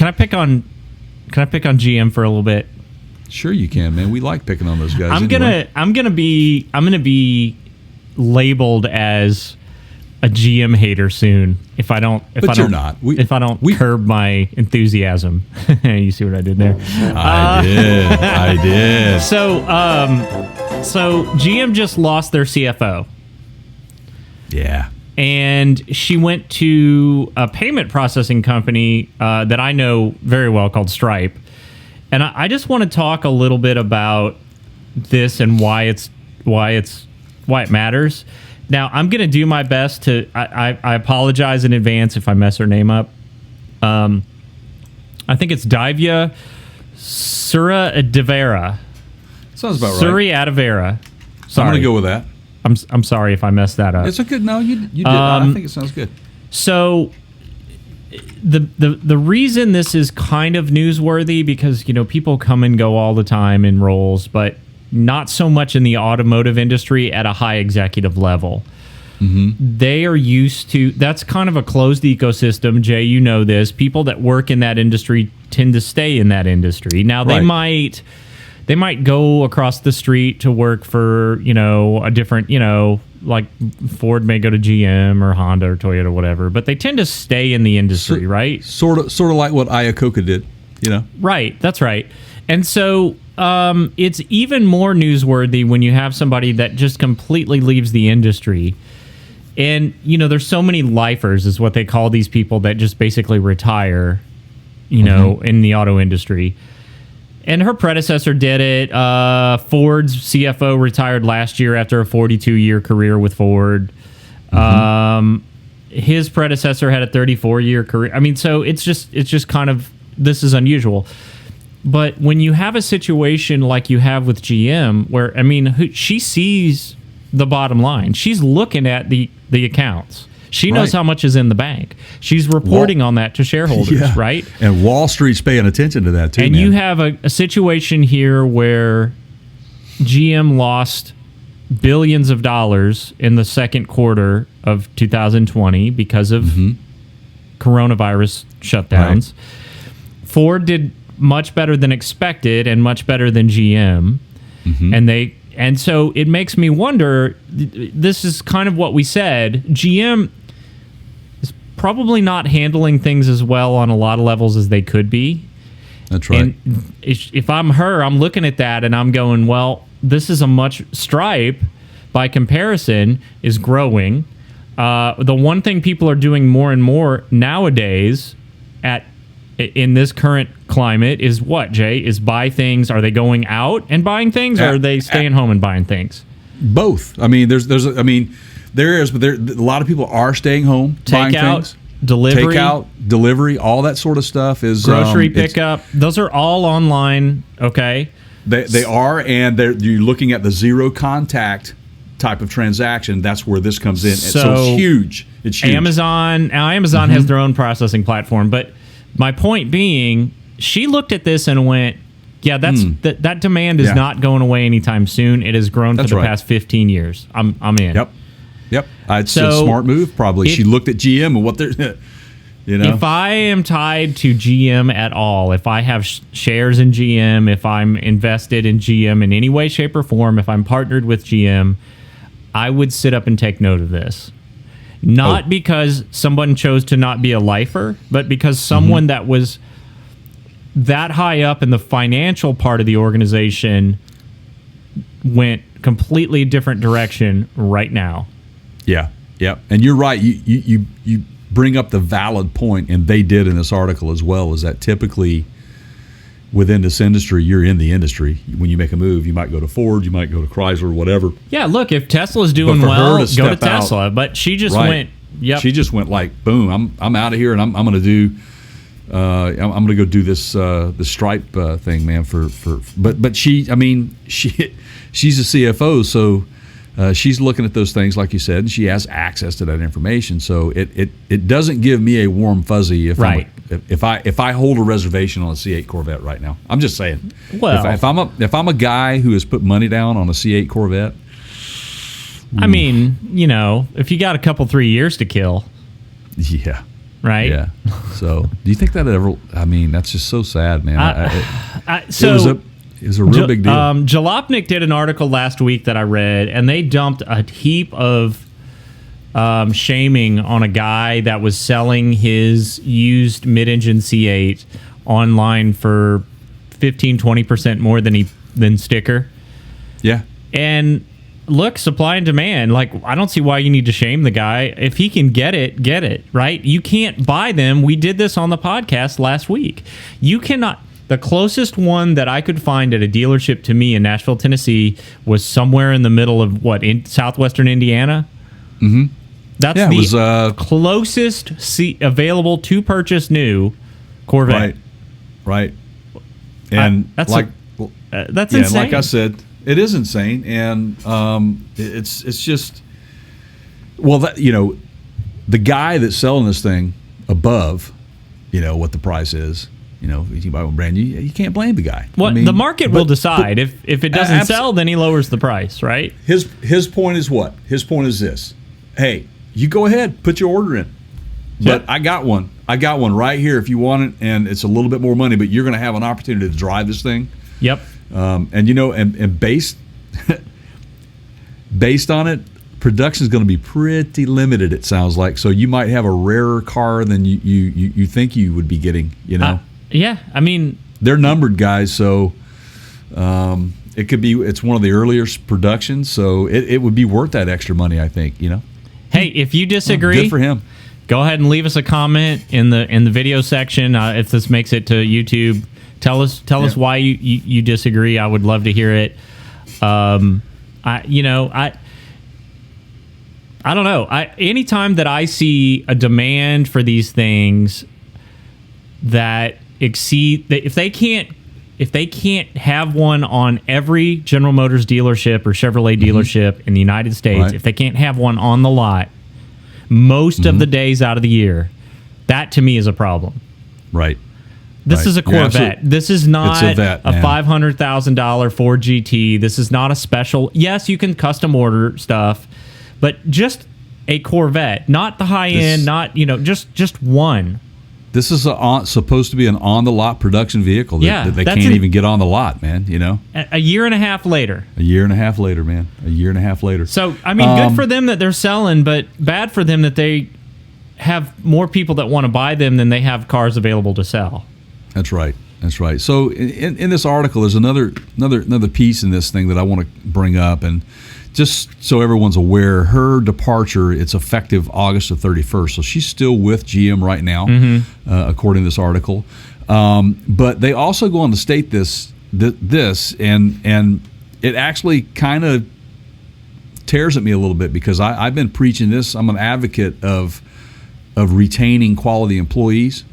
Can I pick on GM for a little bit? Sure, you can, man. We like picking on those guys. I'm gonna be labeled as a GM hater soon if I don't. You're not. If I don't curb my enthusiasm. You see what I did there? I did. So GM just lost their CFO. Yeah. And she went to a payment processing company that I know very well called Stripe. And I just want to talk a little bit about this and why it matters. Now, I'm going to do my best to. I apologize in advance if I mess her name up. I think it's Divya Suryadevara. Sounds about right. Suryadevara. Sorry. I'm going to go with that. I'm sorry if I messed that up. It's a good. No, you did. I think it sounds good. So the reason this is kind of newsworthy, because people come and go all the time in roles, but not so much in the automotive industry at a high executive level. Mm-hmm. They are used to, that's kind of a closed ecosystem. Jay, you know this. People that work in that industry tend to stay in that industry. Now they might go across the street to work for, a different, like Ford may go to GM or Honda or Toyota or whatever, but they tend to stay in the industry, right? Sort of like what Iacocca did, Right, that's right. And so it's even more newsworthy when you have somebody that just completely leaves the industry. And, there's so many lifers is what they call these people that just basically retire, in the auto industry. And her predecessor did it. Ford's CFO retired last year after a 42-year career with Ford. His predecessor had a 34-year career. I mean, so it's just kind of, this is unusual. But when you have a situation like you have with GM, where, she sees the bottom line. She's looking at the accounts. She knows how much is in the bank. She's reporting on that to shareholders, right? And Wall Street's paying attention to that, too, and you have a situation here where GM lost billions of dollars in the second quarter of 2020 because of coronavirus shutdowns. Right. Ford did much better than expected and much better than GM. And so it makes me wonder, this is kind of what we said, GM is probably not handling things as well on a lot of levels as they could be. That's right. And if I'm her, I'm looking at that and I'm going, well, this is a much, Stripe, by comparison, is growing. The one thing people are doing more and more nowadays in this current climate is what, Jay? Is buy things. Are they going out and buying things, or are they staying home and buying things? Both. I mean, there is, but a lot of people are staying home, buying things. Delivery, all that sort of stuff is grocery pickup. Those are all online. Okay, they are, and you're looking at the zero contact type of transaction. That's where this comes in. So it's huge. It's huge. Amazon has their own processing platform, but my point being, she looked at this and went, yeah, that demand is not going away anytime soon. It has grown for the past 15 years. I'm in. Yep. It's a smart move, probably. She looked at GM and what they're, If I am tied to GM at all, if I have shares in GM, if I'm invested in GM in any way, shape, or form, if I'm partnered with GM, I would sit up and take note of this. Not because someone chose to not be a lifer, but because someone that was that high up in the financial part of the organization went completely different direction right now. Yeah. And you're right. You bring up the valid point, and they did in this article as well, is that typically within this industry, you're in the industry. When you make a move, you might go to Ford, you might go to Chrysler, whatever. Yeah, look, if Tesla's doing well, go to Tesla. But she just went, She just went like, boom, I'm out of here, and I'm going to do, I'm going to go do this Stripe thing, man. But she's a CFO, so she's looking at those things, like you said, and she has access to that information. So it doesn't give me a warm fuzzy if if I hold a reservation on a C8 Corvette right now. I'm just saying. Well, if I'm a guy who has put money down on a C8 Corvette, I mean, if you got a couple 3 years to kill, right? Yeah. So, do you think that ever? I mean, that's just so sad, man. It was a real big deal. Jalopnik did an article last week that I read, and they dumped a heap of shaming on a guy that was selling his used mid-engine C8 online for 15-20% more than sticker. Yeah. And look, supply and demand. Like, I don't see why you need to shame the guy. If he can get it, right? You can't buy them. We did this on the podcast last week. You cannot. The closest one that I could find at a dealership to me in Nashville, Tennessee, was somewhere in the middle of in southwestern Indiana. Mm-hmm. That's the closest available to purchase new Corvette. Right. And that's that's insane. Like I said, it is insane, and it's just the guy that's selling this thing above, what the price is. If you buy one brand new, you can't blame the guy. Well, the market will decide. If it doesn't sell, then he lowers the price, right? His point is what? His point is this: hey, you go ahead, put your order in. But I got one. I got one right here if you want it, and it's a little bit more money, but you're going to have an opportunity to drive this thing. Yep. And based on it, production is going to be pretty limited. It sounds like, so you might have a rarer car than you think you would be getting. Yeah, I mean, they're numbered, guys, so it could be. It's one of the earliest productions, so it would be worth that extra money, I think. Hey, if you disagree, good for him. Go ahead and leave us a comment in the video section. If this makes it to YouTube, tell us why you disagree. I would love to hear it. I don't know. Anytime that I see a demand for these things that exceed, if they can't have one on every General Motors dealership or Chevrolet dealership in the United States, right. If they can't have one on the lot most of the days out of the year, that to me is a problem. Right. This is a Corvette. This is not a $500,000 Ford GT. This is not a special. Yes, you can custom order stuff, but just a Corvette, not the high end, not just one. This is supposed to be an on-the-lot production vehicle that they can't even get on the lot, man, A year and a half later. A year and a half later, man. A year and a half later. So, I mean, good for them that they're selling, but bad for them that they have more people that want to buy them than they have cars available to sell. That's right. So, in this article, there's another piece in this thing that I want to bring up, and just so everyone's aware, her departure, it's effective August the 31st. So she's still with GM right now, according to this article. But they also go on to state this, and it actually kind of tears at me a little bit because I've been preaching this. I'm an advocate of retaining quality employees.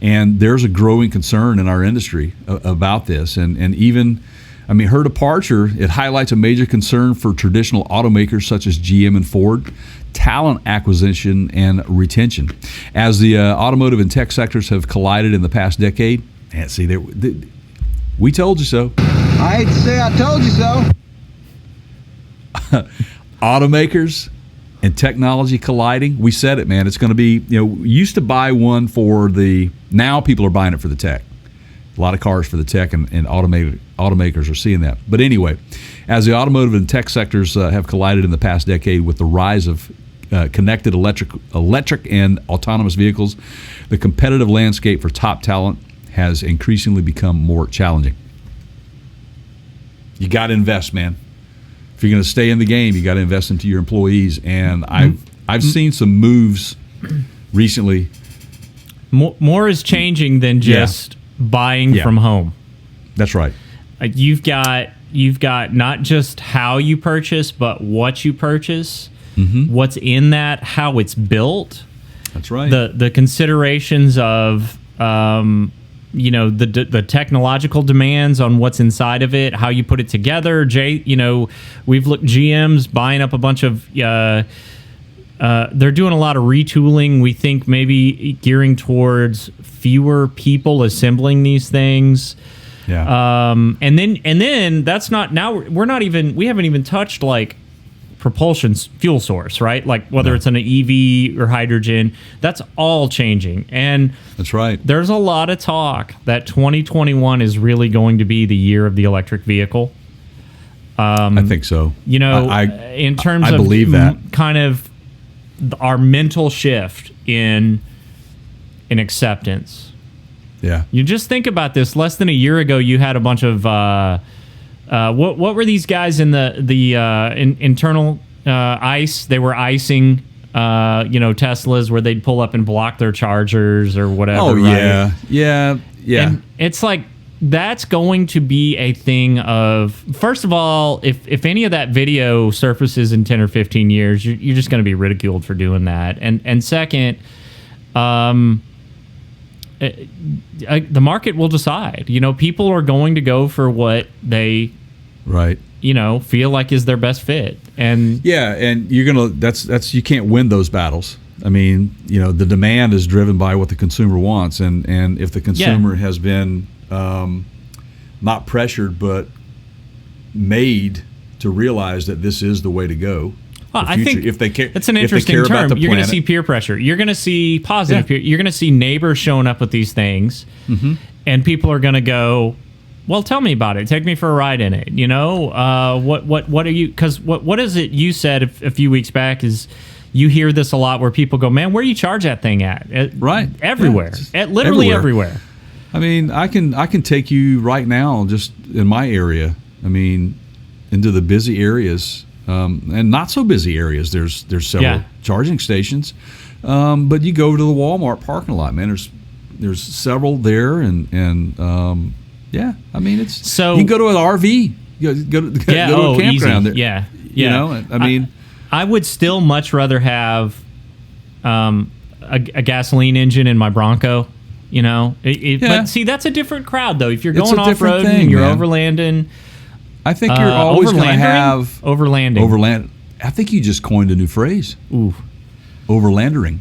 And there's a growing concern in our industry about this. And even... I mean, her departure, it highlights a major concern for traditional automakers such as GM and Ford, talent acquisition and retention. As the automotive and tech sectors have collided in the past decade, and see, we told you so. I hate to say I told you so. Automakers and technology colliding, we said it, man. It's going to be, we used to buy one now people are buying it for the tech. A lot of cars for the tech, and automakers are seeing that. But anyway, as the automotive and tech sectors have collided in the past decade with the rise of connected electric and autonomous vehicles, the competitive landscape for top talent has increasingly become more challenging. You got to invest, man. If you're going to stay in the game, you got to invest into your employees. And I've seen some moves recently. More is changing than just buying from home. That's right. You've got not just how you purchase, but what you purchase, what's in that, how it's built. That's right. The considerations of the technological demands on what's inside of it, how you put it together. We've looked GM's buying up a bunch of. They're doing a lot of retooling. We think maybe gearing towards fewer people assembling these things. Yeah. And then that's not, now we haven't even touched like propulsion fuel source, right? Like whether Yeah. it's an EV or hydrogen, that's all changing. And That's right. there's a lot of talk that 2021 is really going to be the year of the electric vehicle. I think so. You know, in terms I of believe that. kind of our mental shift in acceptance. Yeah. You just think about this. Less than a year ago, you had a bunch of what were these guys in the internal ice? They were icing, Teslas where they'd pull up and block their chargers or whatever. Oh right? yeah. And it's like that's going to be a thing of. First of all, if any of that video surfaces in 10 or 15 years, you're just going to be ridiculed for doing that. And second, the market will decide. People are going to go for what they Right. Feel like is their best fit. And Yeah, and you're gonna. That's you can't win those battles. I mean, the demand is driven by what the consumer wants, and if the consumer has been not pressured but made to realize that this is the way to go. I think if they care, that's an if they interesting care about term. the You're going to planet. see peer pressure. You're going to see positive peer. You're going to see neighbors showing up with these things, and people are going to go, well, tell me about it. Take me for a ride in it. What are you? Because what is it you said a few weeks back is you hear this a lot where people go, man, where do you charge that thing at? Right. Everywhere. Yeah, Literally everywhere. I mean, I can take you right now just in my area. I mean, into the busy areas and not so busy areas. There's several charging stations, but you go to the Walmart parking lot, man. There's several there, and yeah. I mean, it's so you can go to an RV, go to a campground there. Yeah. I mean, I would still much rather have a gasoline engine in my Bronco. But see, that's a different crowd though. If you're going off road and you're overlanding, I think you're always going to have overlanding. Overland. I think you just coined a new phrase. Ooh, overlandering.